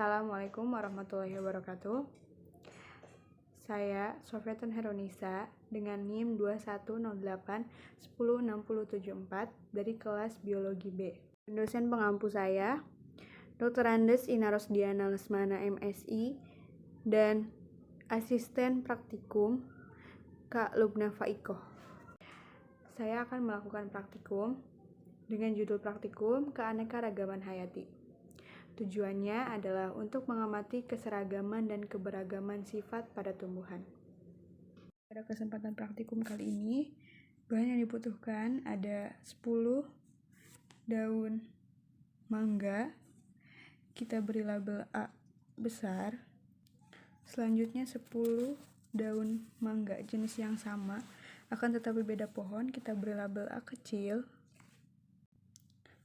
Assalamualaikum warahmatullahi wabarakatuh. Saya Sofiatun Heronisa dengan NIM 2108106074 dari kelas Biologi B. Dosen pengampu saya Dr. Andes Ina Rosdiana Lesmana MSI dan asisten praktikum Kak Lubna Faikoh. Saya akan melakukan praktikum dengan judul praktikum Keanekaragaman Hayati. Tujuannya adalah untuk mengamati keseragaman dan keberagaman sifat pada tumbuhan. Pada kesempatan praktikum kali ini, bahan yang dibutuhkan ada 10 daun mangga. Kita beri label A besar. Selanjutnya 10 daun mangga jenis yang sama, akan tetapi beda pohon, kita beri label A kecil.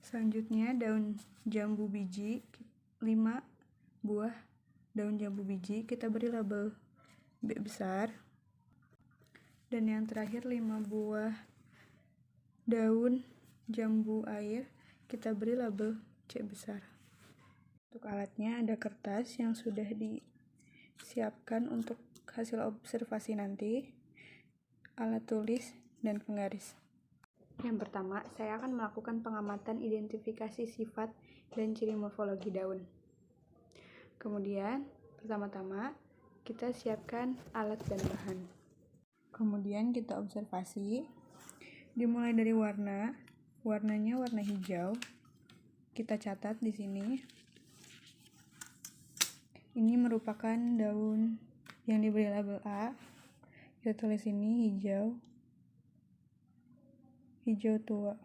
Selanjutnya daun jambu biji, 5 buah daun jambu biji, kita beri label B besar. Dan yang terakhir 5 buah daun jambu air, kita beri label C besar. Untuk alatnya ada kertas yang sudah disiapkan untuk hasil observasi nanti, alat tulis, dan penggaris. Yang pertama, saya akan melakukan pengamatan identifikasi sifat dan ciri morfologi daun. Kemudian, pertama-tama kita siapkan alat dan bahan. Kemudian kita observasi, dimulai dari warnanya warna hijau. Kita catat di sini. Ini merupakan daun yang diberi label A. Kita tulis ini hijau tua.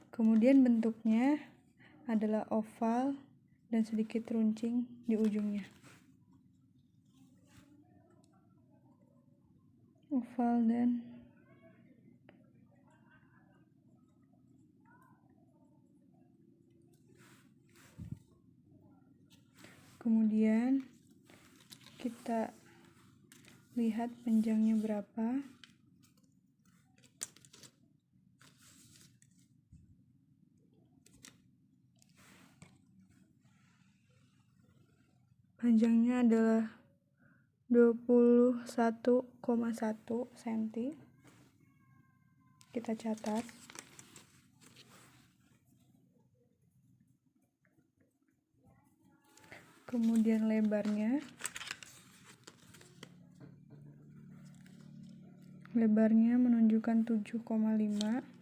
Kemudian bentuknya adalah oval dan sedikit runcing di ujungnya. Oval dan kemudian kita lihat panjangnya berapa. Panjangnya adalah 21,1 cm. Kita catat. Kemudian lebarnya menunjukkan 7,5.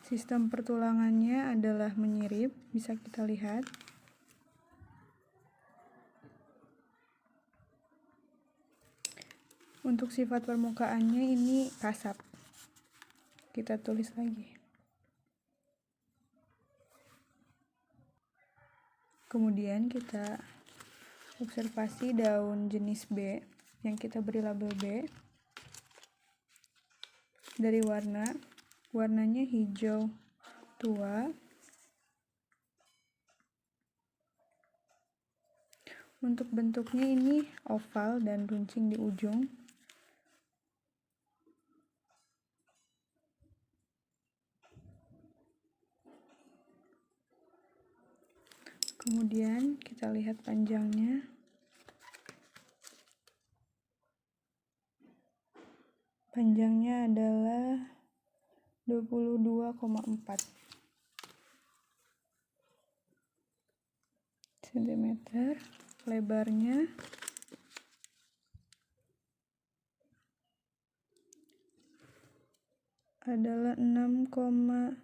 Sistem pertulangannya adalah menyirip, bisa kita lihat. Untuk sifat permukaannya ini kasar. Kita tulis lagi. Kemudian kita observasi daun jenis B yang kita beri label B. Dari warnanya hijau tua. Untuk bentuknya ini oval dan runcing di ujung. Kemudian kita lihat panjangnya. Panjangnya adalah 22,4 cm. Lebarnya adalah 6,2.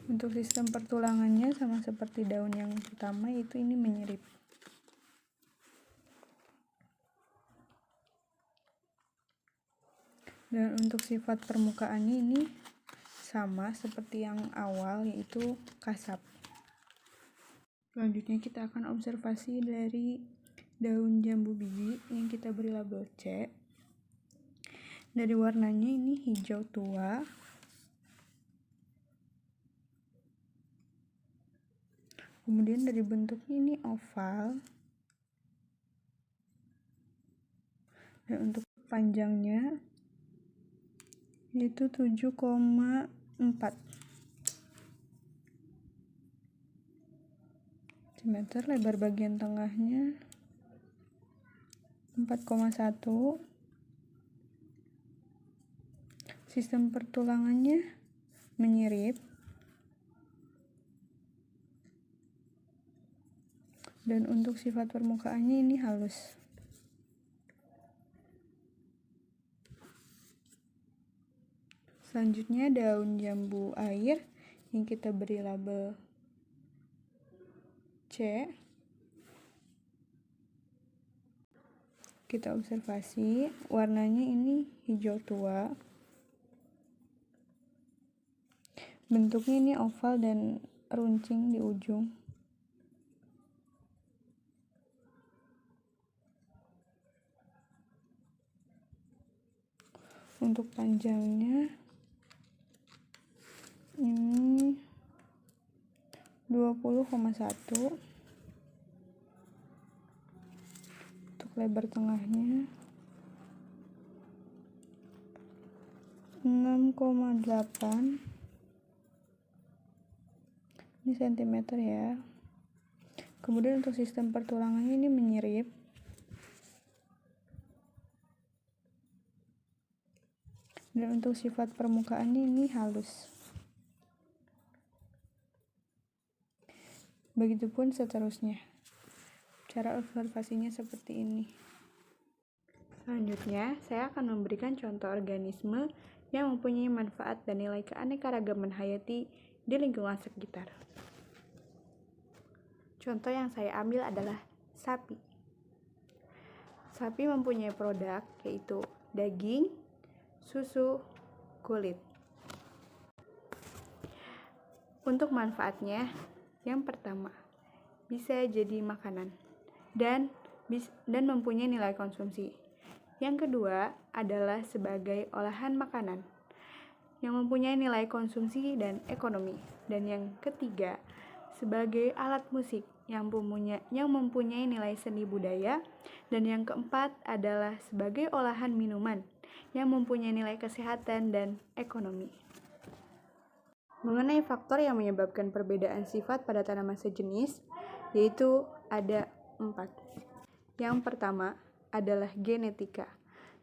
Untuk sistem pertulangannya sama seperti daun yang pertama, itu ini menyirip. Dan untuk sifat permukaannya ini sama seperti yang awal, yaitu kasar. Selanjutnya kita akan observasi dari daun jambu biji yang kita beri label C. Dari warnanya ini hijau tua. Kemudian dari bentuknya ini oval. Dan untuk panjangnya yaitu 7,4 cm, lebar bagian tengahnya 4,1. Sistem pertulangannya menyirip dan untuk sifat permukaannya ini halus. Selanjutnya daun jambu air yang kita beri label C. Kita observasi warnanya ini hijau tua. Bentuknya ini oval dan runcing di ujung. Untuk panjangnya ini 20,1. Untuk lebar tengahnya 6,8. Ini sentimeter ya. Kemudian untuk sistem pertulangannya ini menyirip. Dan untuk sifat permukaannya ini halus. Begitupun seterusnya. Cara observasinya seperti ini. Selanjutnya, saya akan memberikan contoh organisme yang mempunyai manfaat dan nilai keanekaragaman hayati di lingkungan sekitar. Contoh yang saya ambil adalah sapi. Sapi mempunyai produk yaitu daging, susu, kulit. Untuk manfaatnya, yang pertama, bisa jadi makanan dan mempunyai nilai konsumsi. Yang kedua adalah sebagai olahan makanan yang mempunyai nilai konsumsi dan ekonomi. Dan yang ketiga, sebagai alat musik yang mempunyai nilai seni budaya. Dan yang keempat adalah sebagai olahan minuman yang mempunyai nilai kesehatan dan ekonomi. Mengenai faktor yang menyebabkan perbedaan sifat pada tanaman sejenis, yaitu ada 4. Yang pertama adalah genetika.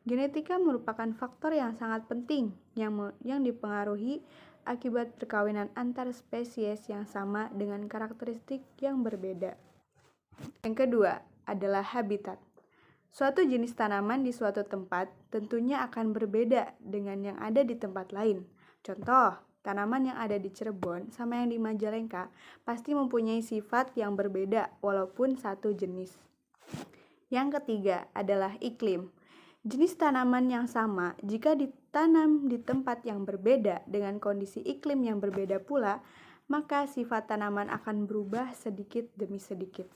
Genetika merupakan faktor yang sangat penting yang dipengaruhi akibat perkawinan antar spesies yang sama dengan karakteristik yang berbeda. Yang kedua adalah habitat. Suatu jenis tanaman di suatu tempat tentunya akan berbeda dengan yang ada di tempat lain. Contoh, tanaman yang ada di Cirebon sama yang di Majalengka pasti mempunyai sifat yang berbeda walaupun satu jenis. Yang ketiga adalah iklim. Jenis tanaman yang sama jika ditanam di tempat yang berbeda dengan kondisi iklim yang berbeda pula, maka sifat tanaman akan berubah sedikit demi sedikit.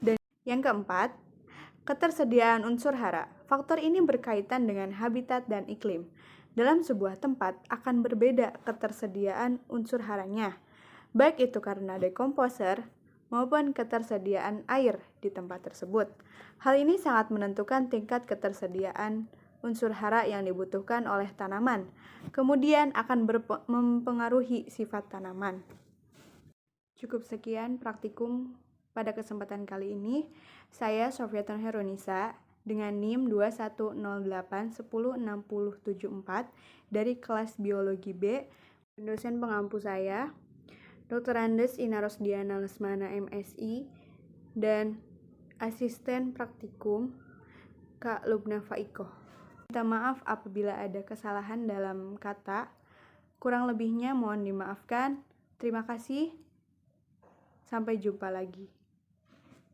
Dan yang keempat, ketersediaan unsur hara. Faktor ini berkaitan dengan habitat dan iklim. Dalam sebuah tempat akan berbeda ketersediaan unsur haranya, baik itu karena dekomposer maupun ketersediaan air di tempat tersebut. Hal ini sangat menentukan tingkat ketersediaan unsur hara yang dibutuhkan oleh tanaman, kemudian akan mempengaruhi sifat tanaman. Cukup sekian praktikum pada kesempatan kali ini. Saya Sofiatun Heronisa dengan NIM 2108106074 dari kelas Biologi B. Dosen pengampu saya Dr. Andes Ina Rosdiana Lesmana MSI dan asisten praktikum Kak Lubna Faikoh. Minta maaf apabila ada kesalahan dalam kata, kurang lebihnya mohon dimaafkan. Terima kasih, sampai jumpa lagi.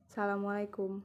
Assalamualaikum.